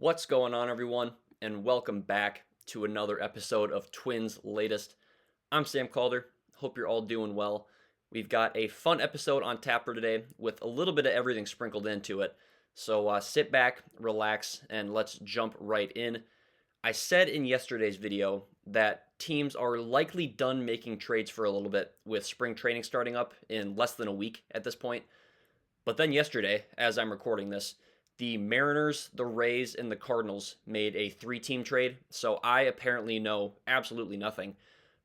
What's going on, everyone, and welcome back to another episode of Twins Latest. I'm Sam Calder. Hope you're all doing well. We've got a fun episode on tap for today with a little bit of everything sprinkled into it. So sit back, relax, and let's jump right in. I said in yesterday's video that teams are likely done making trades for a little bit with spring training starting up in less than a week at this point. But then yesterday, as I'm recording this, the Mariners, the Rays, and the Cardinals made a three-team trade. So I apparently know absolutely nothing.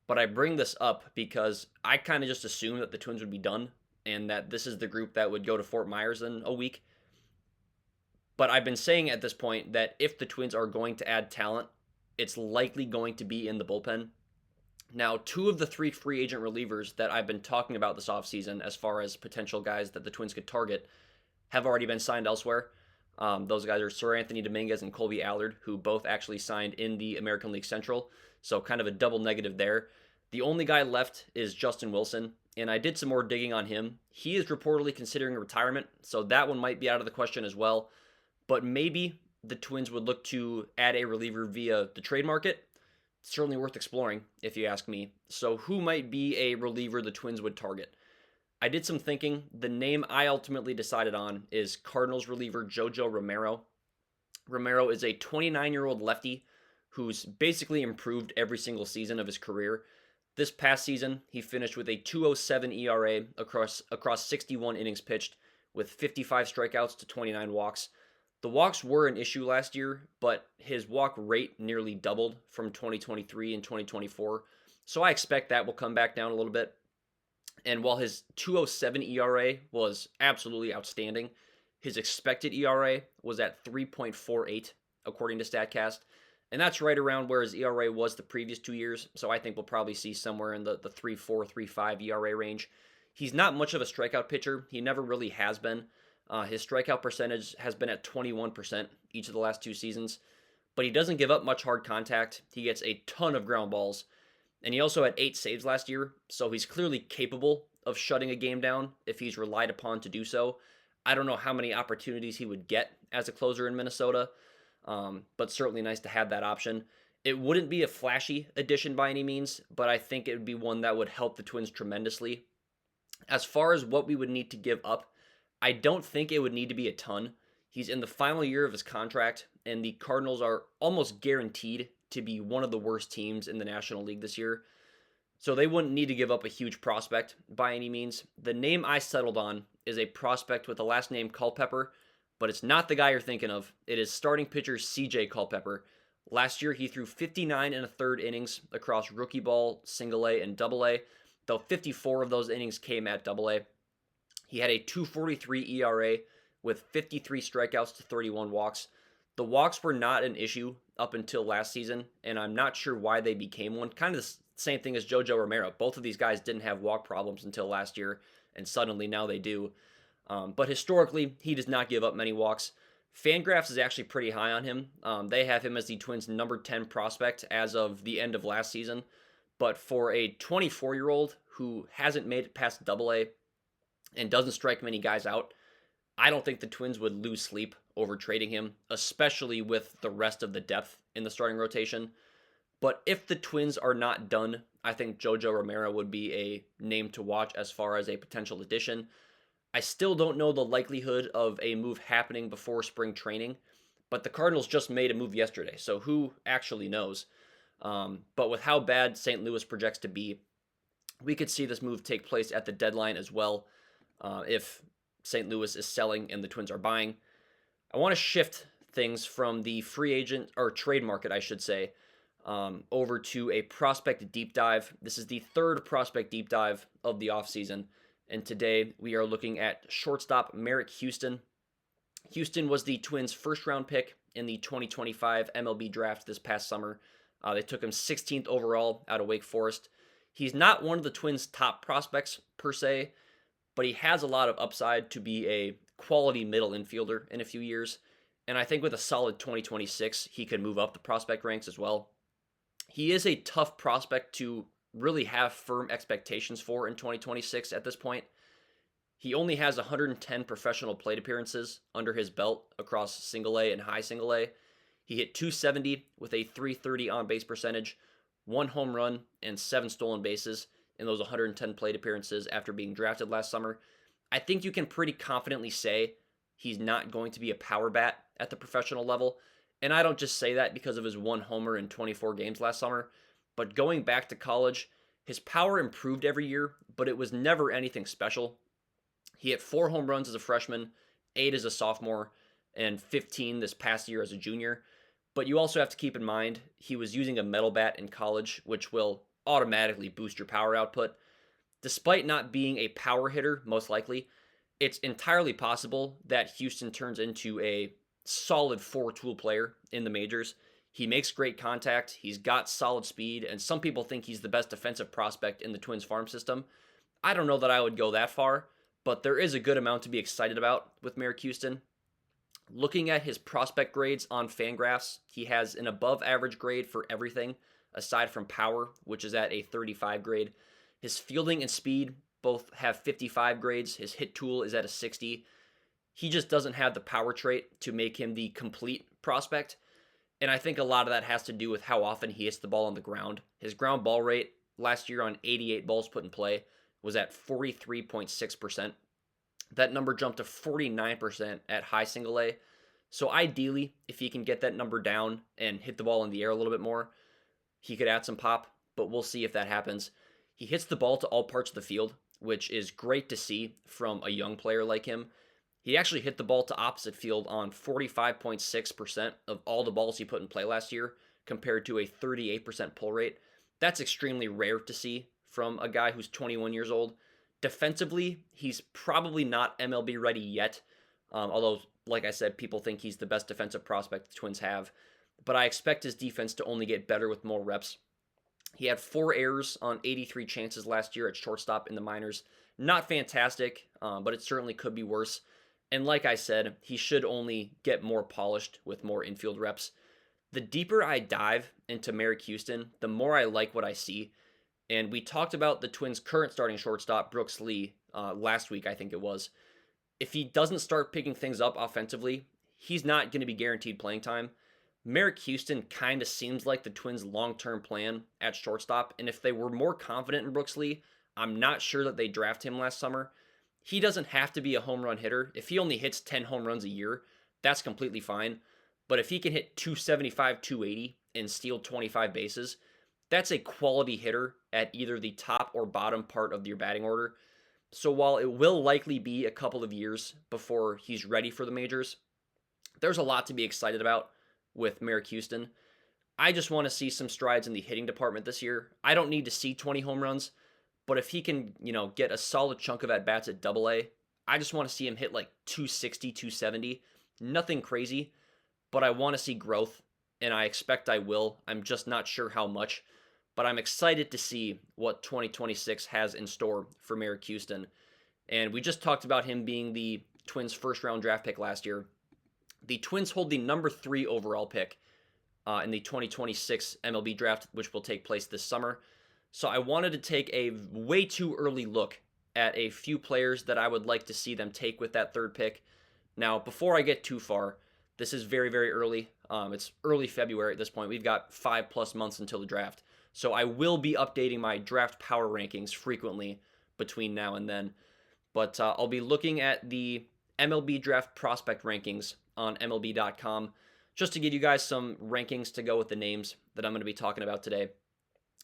But I bring this up because I kind of just assumed that the Twins would be done and that this is the group that would go to Fort Myers in a week. But I've been saying at this point that if the Twins are going to add talent, it's likely going to be in the bullpen. Now, two of the three free agent relievers that I've been talking about this offseason as far as potential guys that the Twins could target have already been signed elsewhere. Those guys are Sir Anthony Dominguez and Colby Allard, who both actually signed in the American League Central. So kind of a double negative there. The only guy left is Justin Wilson, and I did some more digging on him. He is reportedly considering retirement, so that one might be out of the question as well. But maybe the Twins would look to add a reliever via the trade market. Certainly worth exploring, if you ask me. So who might be a reliever the Twins would target? I did some thinking. The name I ultimately decided on is Cardinals reliever JoJo Romero. Romero is a 29-year-old lefty who's basically improved every single season of his career. This past season, he finished with a 2.07 ERA across 61 innings pitched with 55 strikeouts to 29 walks. The walks were an issue last year, but his walk rate nearly doubled from 2023 and 2024. So I expect that will come back down a little bit. And while his 2.07 ERA was absolutely outstanding, his expected ERA was at 3.48, according to StatCast. And that's right around where his ERA was the previous 2 years. So I think we'll probably see somewhere in the 3.4, 3.5 ERA range. He's not much of a strikeout pitcher. He never really has been. His strikeout percentage has been at 21% each of the last 2 seasons. But he doesn't give up much hard contact. He gets a ton of ground balls. And he also had 8 saves last year, so he's clearly capable of shutting a game down if he's relied upon to do so. I don't know how many opportunities he would get as a closer in Minnesota, but certainly nice to have that option. It wouldn't be a flashy addition by any means, but I think it would be one that would help the Twins tremendously. As far as what we would need to give up, I don't think it would need to be a ton. He's in the final year of his contract, and the Cardinals are almost guaranteed to be one of the worst teams in the National League this year. So they wouldn't need to give up a huge prospect by any means. The name I settled on is a prospect with the last name Culpepper, but it's not the guy you're thinking of. It is starting pitcher CJ Culpepper. Last year, he threw 59 and a third innings across rookie ball, single A, and double A, though 54 of those innings came at double A. He had a 2.43 ERA with 53 strikeouts to 31 walks. The walks were not an issue up until last season, and I'm not sure why they became one. Kind of the same thing as JoJo Romero. Both of these guys didn't have walk problems until last year, and suddenly now they do. But historically, he does not give up many walks. Fangraphs is actually pretty high on him. They have him as the Twins' number 10 prospect as of the end of last season. But for a 24-year-old who hasn't made it past Double A and doesn't strike many guys out, I don't think the Twins would lose sleep over trading him, especially with the rest of the depth in the starting rotation. But if the Twins are not done, I think JoJo Romero would be a name to watch as far as a potential addition. I still don't know the likelihood of a move happening before spring training, but the Cardinals just made a move yesterday, so who actually knows? But with how bad St. Louis projects to be, we could see this move take place at the deadline as well, if St. Louis is selling and the Twins are buying. I want to shift things from the free agent, or trade market, I should say, over to a prospect deep dive. This is the third prospect deep dive of the offseason, and today we are looking at shortstop Marek Houston. Houston was the Twins' first-round pick in the 2025 MLB draft this past summer. They took him 16th overall out of Wake Forest. He's not one of the Twins' top prospects per se, but he has a lot of upside to be a quality middle infielder in a few years. And I think with a solid 2026, he could move up the prospect ranks as well. He is a tough prospect to really have firm expectations for in 2026 at this point. He only has 110 professional plate appearances under his belt across single A and high single A. He hit 270 with a 330 on base percentage, 1 home run, and 7 stolen bases in those 110 plate appearances after being drafted last summer. I think you can pretty confidently say he's not going to be a power bat at the professional level. And I don't just say that because of his 1 homer in 24 games last summer, but going back to college, his power improved every year, but it was never anything special. He hit 4 home runs as a freshman, 8 as a sophomore, and 15 this past year as a junior. But you also have to keep in mind he was using a metal bat in college, which will automatically boost your power output. Despite not being a power hitter, most likely, it's entirely possible that Houston turns into a solid 4-tool player in the majors. He makes great contact, he's got solid speed, and some people think he's the best defensive prospect in the Twins farm system. I don't know that I would go that far, but there is a good amount to be excited about with Marek Houston. Looking at his prospect grades on Fangraphs, he has an above average grade for everything aside from power, which is at a 35 grade. His fielding and speed both have 55 grades. His hit tool is at a 60. He just doesn't have the power trait to make him the complete prospect. And I think a lot of that has to do with how often he hits the ball on the ground. His ground ball rate last year on 88 balls put in play was at 43.6%. That number jumped to 49% at high single A. So ideally, if he can get that number down and hit the ball in the air a little bit more, he could add some pop, but we'll see if that happens. He hits the ball to all parts of the field, which is great to see from a young player like him. He actually hit the ball to opposite field on 45.6% of all the balls he put in play last year, compared to a 38% pull rate. That's extremely rare to see from a guy who's 21 years old. Defensively, he's probably not MLB ready yet, although, like I said, people think he's the best defensive prospect the Twins have. But I expect his defense to only get better with more reps. He had 4 errors on 83 chances last year at shortstop in the minors. Not fantastic, but it certainly could be worse. And like I said, he should only get more polished with more infield reps. The deeper I dive into Marek Houston, the more I like what I see. And we talked about the Twins' current starting shortstop, Brooks Lee, last week, I think it was. If he doesn't start picking things up offensively, he's not going to be guaranteed playing time. Marek Houston kind of seems like the Twins' long-term plan at shortstop, and if they were more confident in Brooks Lee, I'm not sure that they draft him last summer. He doesn't have to be a home run hitter. If he only hits 10 home runs a year, that's completely fine. But if he can hit 275, 280, and steal 25 bases, that's a quality hitter at either the top or bottom part of your batting order. So while it will likely be a couple of years before he's ready for the majors, there's a lot to be excited about with Marek Houston. I just want to see some strides in the hitting department this year. I don't need to see 20 home runs, but if he can, get a solid chunk of at-bats at AA, I just want to see him hit like 260, 270. Nothing crazy, but I want to see growth, and I expect I will. I'm just not sure how much, but I'm excited to see what 2026 has in store for Marek Houston. And we just talked about him being the Twins' first-round draft pick last year. The Twins hold the number 3 overall pick in the 2026 MLB draft, which will take place this summer. So I wanted to take a way too early look at a few players that I would like to see them take with that 3rd pick. Now, before I get too far, this is very, very early. It's early February at this point. We've got 5+ months until the draft. So I will be updating my draft power rankings frequently between now and then. But I'll be looking at the MLB draft prospect rankings on MLB.com just to give you guys some rankings to go with the names that I'm going to be talking about today.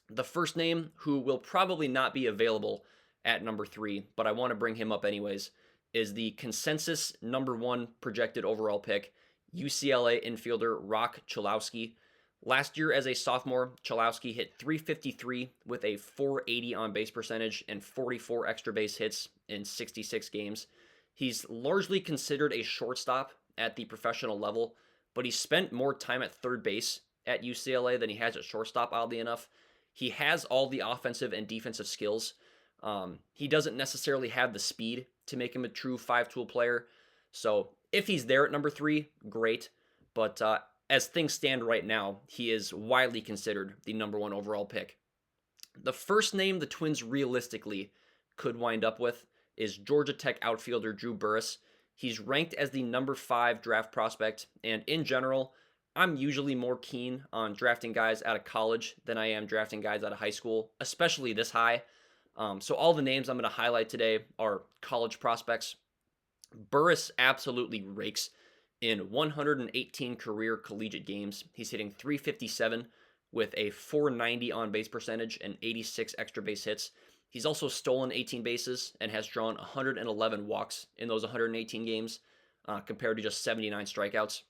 The first name, who will probably not be available at number 3, but I want to bring him up anyways, is the consensus number 1 projected overall pick, UCLA infielder Rock Chalowski. Last year as a sophomore, Chalowski hit 353 with a 480 on base percentage and 44 extra base hits in 66 games. He's largely considered a shortstop at the professional level, but he spent more time at third base at UCLA than he has at shortstop, oddly enough. He has all the offensive and defensive skills. He doesn't necessarily have the speed to make him a true 5-tool player. So if he's there at number 3, great. But as things stand right now, he is widely considered the number 1 overall pick. The first name the Twins realistically could wind up with is Georgia Tech outfielder Drew Burress. He's ranked as the number 5 draft prospect, and in general, I'm usually more keen on drafting guys out of college than I am drafting guys out of high school, especially this high. So all the names I'm going to highlight today are college prospects. Burris absolutely rakes in 118 career collegiate games. He's hitting 357 with a 490 on base percentage and 86 extra base hits. He's also stolen 18 bases and has drawn 111 walks in those 118 games, compared to just 79 strikeouts.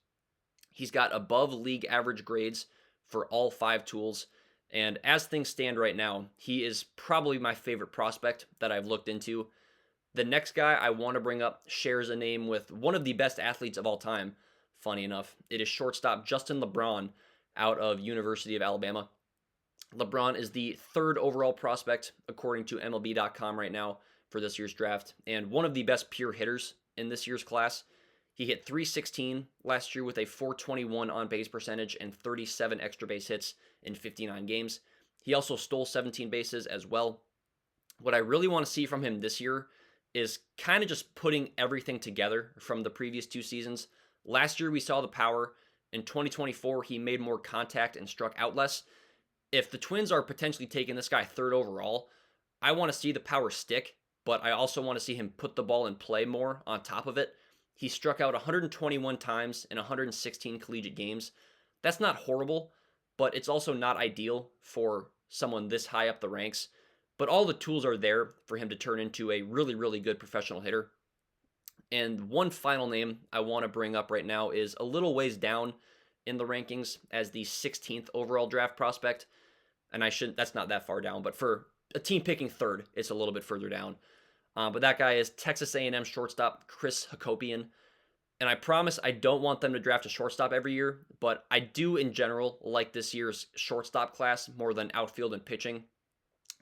He's got above league average grades for all 5 tools. And as things stand right now, he is probably my favorite prospect that I've looked into. The next guy I want to bring up shares a name with one of the best athletes of all time, funny enough. It is shortstop Justin LeBron out of University of Alabama. LeBron is the 3rd overall prospect according to MLB.com right now for this year's draft, and one of the best pure hitters in this year's class. He hit 316 last year with a 421 on base percentage and 37 extra base hits in 59 games. He also stole 17 bases as well. What I really want to see from him this year is kind of just putting everything together from the previous 2 seasons. Last year we saw the power. In 2024 he made more contact and struck out less. If the Twins are potentially taking this guy 3rd overall, I want to see the power stick, but I also want to see him put the ball in play more on top of it. He struck out 121 times in 116 collegiate games. That's not horrible, but it's also not ideal for someone this high up the ranks. But all the tools are there for him to turn into a really, really good professional hitter. And one final name I want to bring up right now is a little ways down in the rankings as the 16th overall draft prospect. And that's not that far down, but for a team picking 3rd, it's a little bit further down. But that guy is Texas A&M shortstop Chris Hacopian. And I promise I don't want them to draft a shortstop every year, but I do in general like this year's shortstop class more than outfield and pitching.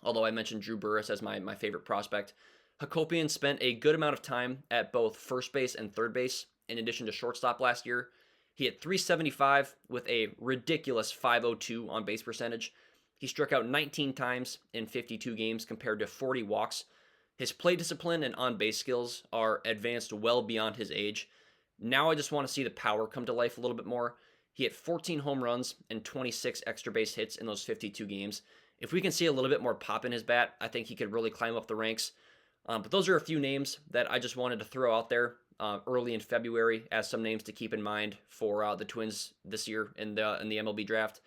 Although I mentioned Drew Burris as my favorite prospect. Hacopian spent a good amount of time at both first base and third base in addition to shortstop last year. He hit 375 with a ridiculous 502 on base percentage. He struck out 19 times in 52 games compared to 40 walks. His play discipline and on-base skills are advanced well beyond his age. Now I just want to see the power come to life a little bit more. He hit 14 home runs and 26 extra base hits in those 52 games. If we can see a little bit more pop in his bat, I think he could really climb up the ranks. But those are a few names that I just wanted to throw out there early in February as some names to keep in mind for the Twins this year in the MLB draft.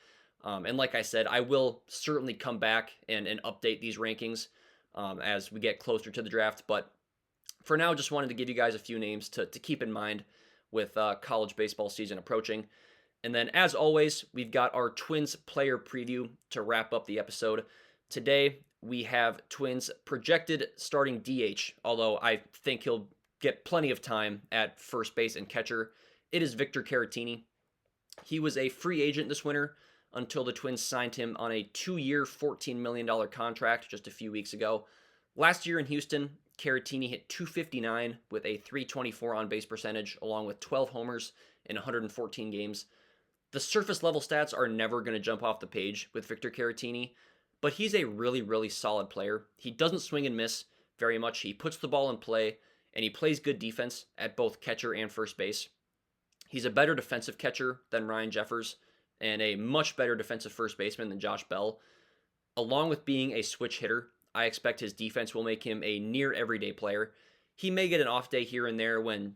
And like I said, I will certainly come back and update these rankings as we get closer to the draft. But for now, just wanted to give you guys a few names to keep in mind with college baseball season approaching. And then, as always, we've got our Twins player preview to wrap up the episode. Today, we have Twins projected starting DH, although I think he'll get plenty of time at first base and catcher. It is Victor Caratini. He was a free agent this winter until the Twins signed him on a 2-year, $14 million contract just a few weeks ago. Last year in Houston, Caratini hit 259 with a 324 on base percentage, along with 12 homers in 114 games. The surface level stats are never going to jump off the page with Victor Caratini, but he's a really, really solid player. He doesn't swing and miss very much. He puts the ball in play, and he plays good defense at both catcher and first base. He's a better defensive catcher than Ryan Jeffers, and a much better defensive first baseman than Josh Bell. Along with being a switch hitter, I expect his defense will make him a near everyday player. He may get an off day here and there when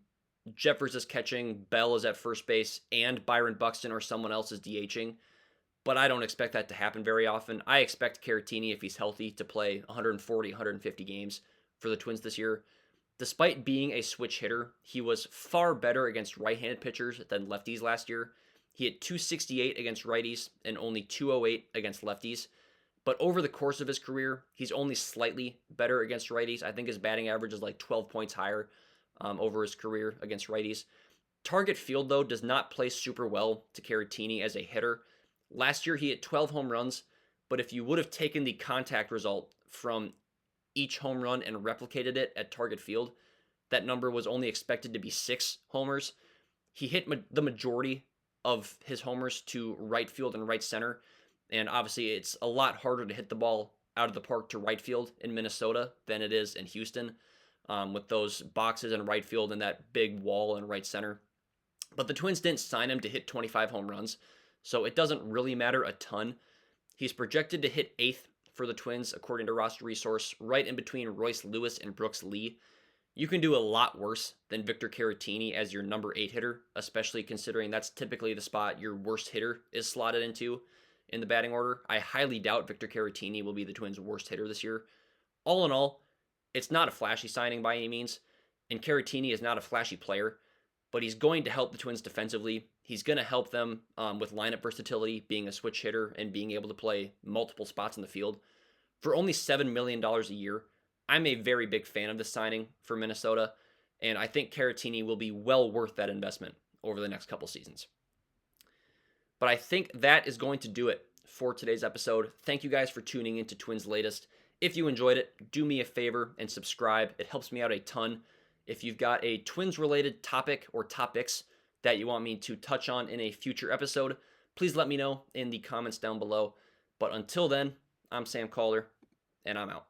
Jeffers is catching, Bell is at first base, and Byron Buxton or someone else is DHing. But I don't expect that to happen very often. I expect Caratini, if he's healthy, to play 140, 150 games for the Twins this year. Despite being a switch hitter, he was far better against right-handed pitchers than lefties last year. He hit 268 against righties and only 208 against lefties. But over the course of his career, he's only slightly better against righties. I think his batting average is like 12 points higher over his career against righties. Target field, though, does not play super well to Caratini as a hitter. Last year, he hit 12 home runs, but if you would have taken the contact result from each home run and replicated it at target field, that number was only expected to be 6 homers. He hit the majority of his homers to right field and right center, and obviously it's a lot harder to hit the ball out of the park to right field in Minnesota than it is in Houston, with those boxes in right field and that big wall in right center. But the Twins didn't sign him to hit 25 home runs, so it doesn't really matter a ton. He's projected to hit 8th for the Twins, according to Roster Resource, right in between Royce Lewis and Brooks Lee. You can do a lot worse than Victor Caratini as your number 8 hitter, especially considering that's typically the spot your worst hitter is slotted into in the batting order. I highly doubt Victor Caratini will be the Twins' worst hitter this year. All in all, it's not a flashy signing by any means, and Caratini is not a flashy player, but he's going to help the Twins defensively. He's going to help them with lineup versatility, being a switch hitter and being able to play multiple spots in the field. For only $7 million a year, I'm a very big fan of this signing for Minnesota, and I think Caratini will be well worth that investment over the next couple seasons. But I think that is going to do it for today's episode. Thank you guys for tuning into Twins Latest. If you enjoyed it, do me a favor and subscribe. It helps me out a ton. If you've got a Twins-related topic or topics that you want me to touch on in a future episode, please let me know in the comments down below. But until then, I'm Sam Calder, and I'm out.